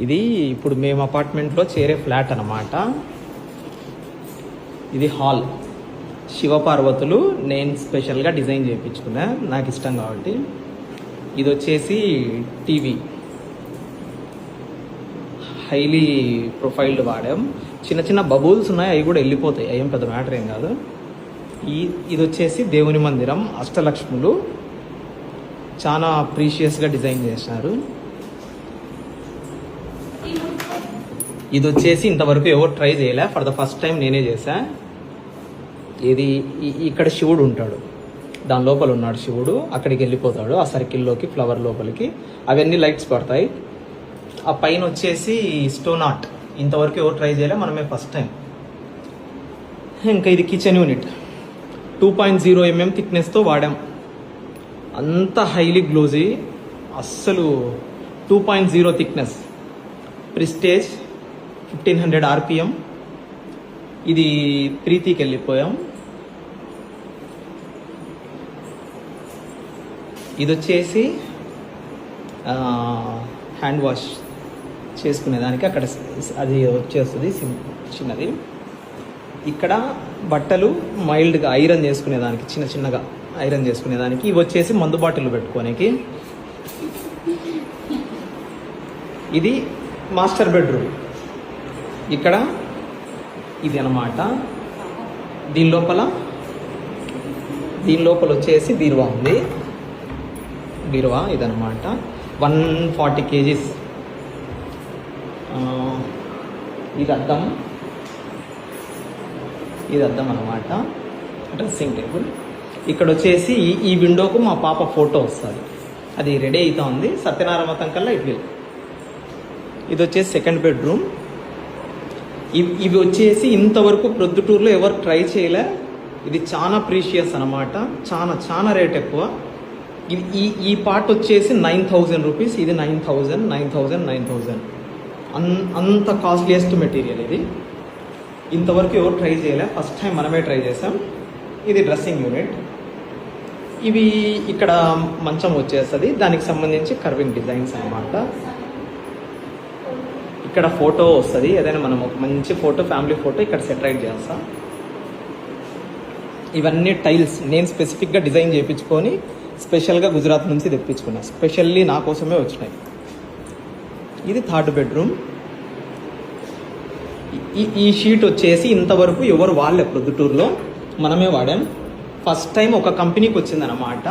ఇది ఇప్పుడు మేము అపార్ట్మెంట్లో చేరే ఫ్లాట్ అన్నమాట. ఇది హాల్. శివపార్వతులు నేను స్పెషల్గా డిజైన్ చేయించుకున్నా, నాకు ఇష్టం కాబట్టి. ఇది వచ్చేసి టీవీ, హైలీ ప్రొఫైల్డ్ వాడాం. చిన్న చిన్న బబుల్స్ ఉన్నాయి, అవి కూడా వెళ్ళిపోతాయి, ఏం పెద్ద మ్యాటర్ ఏం కాదు. ఇది వచ్చేసి దేవుని మందిరం, అష్టలక్ష్ములు చాలా ప్రీషియస్గా డిజైన్ చేసినారు. ఇది వచ్చేసి ఇంతవరకు ఎవరు ట్రై చేయలే, ఫర్ ద ఫస్ట్ టైం నేనే చేశా. ఇది ఇక్కడ శివుడు ఉంటాడు, దాని లోపల ఉన్నాడు శివుడు, అక్కడికి వెళ్ళిపోతాడు ఆ సర్కిల్లోకి, ఫ్లవర్ లోపలికి, అవన్నీ లైట్స్ పడతాయి. ఆ పైన వచ్చేసి స్టోన్ ఆర్ట్, ఇంతవరకు ఎవరు ట్రై చేయలే, మనమే ఫస్ట్ టైం. ఇంకా ఇది కిచెన్ యూనిట్, 2.0 mm థిక్నెస్తో వాడాం. అంత హైలీ గ్లోజీ, అస్సలు 2.0 థిక్నెస్, ప్రిస్టేజ్, 1500 RPM. ఇది ప్రీతికి వెళ్ళిపోయాం. ఇది వచ్చేసి హ్యాండ్ వాష్ చేసుకునేదానికి, అక్కడ అది వచ్చేస్తుంది చిన్నది. ఇక్కడ బట్టలు మైల్డ్గా ఐరన్ చేసుకునేదానికి, చిన్న చిన్నగా ఐరన్ చేసుకునేదానికి. ఇవి వచ్చేసి మందు బాటిల్ పెట్టుకోనికి. ఇది మాస్టర్ బెడ్రూమ్. ఇక్కడ ఇది అన్నమాట. దీని లోపల వచ్చేసి బీరువా ఉంది. బీరువా ఇదన్నమాట, 140 kgs. ఇది అద్దం అన్నమాట, డ్రెస్సింగ్ టేబుల్. ఇక్కడ వచ్చేసి ఈ విండోకు మా పాప ఫోటో వస్తుంది, అది రెడీ అవుతా ఉంది. సత్యనారాయణ వ్రతం కల్లా ఇట్ విల్. ఇది వచ్చేసి సెకండ్ బెడ్రూమ్. ఇవి వచ్చేసి ఇంతవరకు ప్రొద్దుటూరులో ఎవరు ట్రై చేయలే. ఇది చాలా ప్రీషియస్ అనమాట, చాలా రేట్ ఎక్కువ. ఈ పార్ట్ వచ్చేసి 9,000 రూపీస్, ఇది 9,000. అంత కాస్ట్లీయెస్ట్ మెటీరియల్ ఇది. ఇంతవరకు ఎవరు ట్రై చేయలే, ఫస్ట్ టైం మనమే ట్రై చేసాం. ఇది డ్రెస్సింగ్ యూనిట్. ఇవి ఇక్కడ మంచం వచ్చేస్తుంది, దానికి సంబంధించి కర్వింగ్ డిజైన్స్ అన్నమాట. ఇక్కడ ఫోటో వస్తుంది, ఏదైనా మనం ఒక మంచి ఫోటో, ఫ్యామిలీ ఫోటో ఇక్కడ సెటరైట్ చేస్తాం. ఇవన్నీ టైల్స్ నేను స్పెసిఫిక్గా డిజైన్ చేయించుకొని స్పెషల్గా గుజరాత్ నుంచి తెప్పించుకున్నా, స్పెషల్లీ నా కోసమే వచ్చినాయి. ఇది థర్డ్ బెడ్రూమ్. ఈ షీట్ వచ్చేసి ఇంతవరకు ఎవరు వాళ్ళే ప్రొద్దుటూరులో, మనమే వాడాం. ఫస్ట్ టైం ఒక కంపెనీకి వచ్చిందన్నమాట.